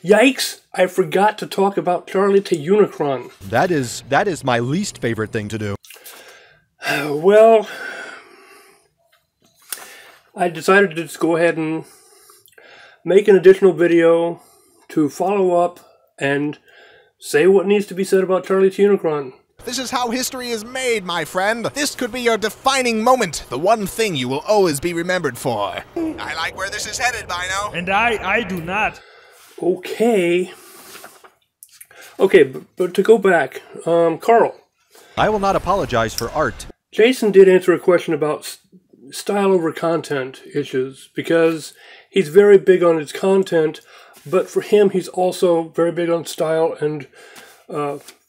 Yikes! I forgot to talk about Charlie teh Unicron. That is my least favorite thing to do. Well, I decided to just go ahead and make an additional video to follow up and say what needs to be said about Charlie teh Unicron. This is how history is made, my friend. This could be your defining moment, the one thing you will always be remembered for. I like where this is headed, Bino. And I do not. Okay. Okay, but to go back, Carl. I will not apologize for art. Jason did answer a question about style over content issues, because he's very big on his content, but for him, he's also very big on style and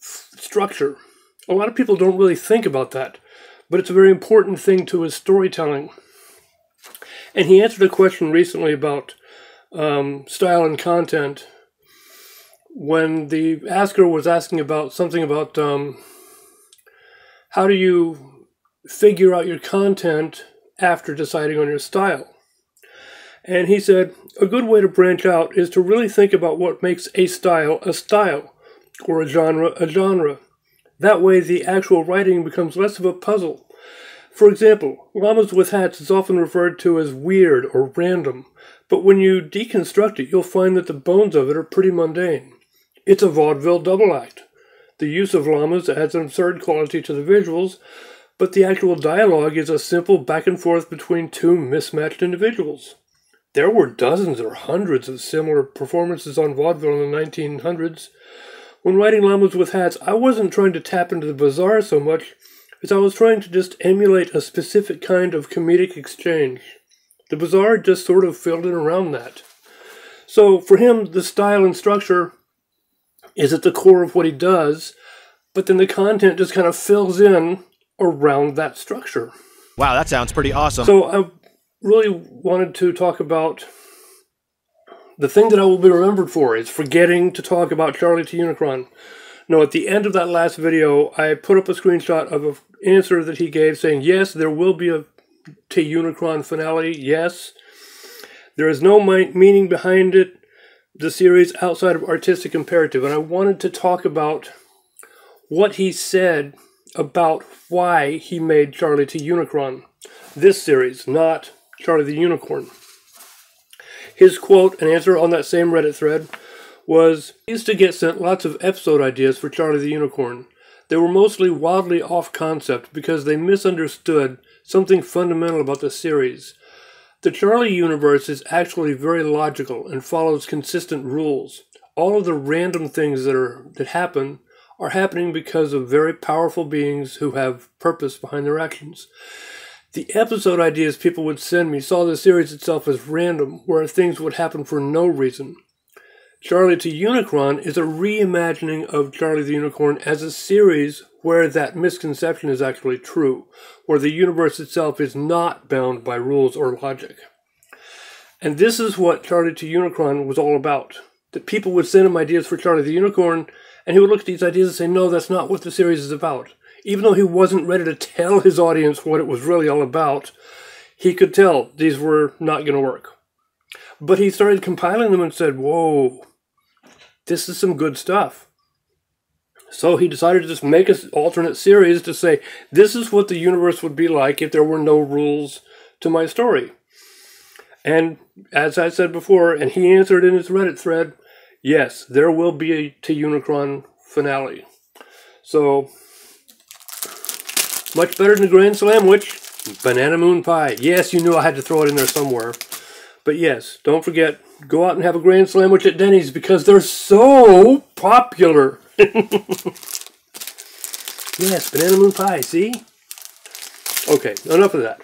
structure. A lot of people don't really think about that, but it's a very important thing to his storytelling. And he answered a question recently about style and content when the asker was asking about something about how do you figure out your content after deciding on your style. And he said, a good way to branch out is to really think about what makes a style, or a genre, a genre. That way the actual writing becomes less of a puzzle. For example, Llamas with Hats is often referred to as weird or random, but when you deconstruct it, you'll find that the bones of it are pretty mundane. It's a vaudeville double act. The use of llamas adds an absurd quality to the visuals, but the actual dialogue is a simple back and forth between two mismatched individuals. There were dozens or hundreds of similar performances on vaudeville in the 1900s. When writing Llamas with Hats, I wasn't trying to tap into the bizarre so much as I was trying to just emulate a specific kind of comedic exchange. The bizarre just sort of filled in around that. So for him, the style and structure is at the core of what he does, but then the content just kind of fills in around that structure. Wow, that sounds pretty awesome. So I really wanted to talk about the thing that I will be remembered for is forgetting to talk about Charlie teh Unicron. No, at the end of that last video, I put up a screenshot of an answer that he gave saying, yes, there will be a teh Unicron finale, yes. There is no meaning behind it, the series outside of artistic imperative. And I wanted to talk about what he said about why he made Charlie teh Unicron. This series, not Charlie the Unicorn. His quote and answer on that same Reddit thread was, "I used to get sent lots of episode ideas for Charlie the Unicorn. They were mostly wildly off concept because they misunderstood something fundamental about the series. The Charlie universe is actually very logical and follows consistent rules. All of the random things that happen are happening because of very powerful beings who have purpose behind their actions. The episode ideas people would send me saw the series itself as random, where things would happen for no reason. Charlie teh Unicron is a reimagining of Charlie the Unicorn as a series where that misconception is actually true, where the universe itself is not bound by rules or logic. And this is what Charlie teh Unicron was all about. That people would send him ideas for Charlie the Unicorn, and he would look at these ideas and say, no, that's not what the series is about. Even though he wasn't ready to tell his audience what it was really all about, he could tell these were not going to work. But he started compiling them and said, whoa, this is some good stuff. So he decided to just make an alternate series to say, this is what the universe would be like if there were no rules to my story. And as I said before, and he answered in his Reddit thread, yes, there will be a teh Unicron finale. So, much better than the Grand Slam, which, banana moon pie. Yes, you knew I had to throw it in there somewhere. But yes, don't forget, go out and have a Grand Sandwich at Denny's because they're so popular. Yes, banana moon pie, see? Okay, enough of that.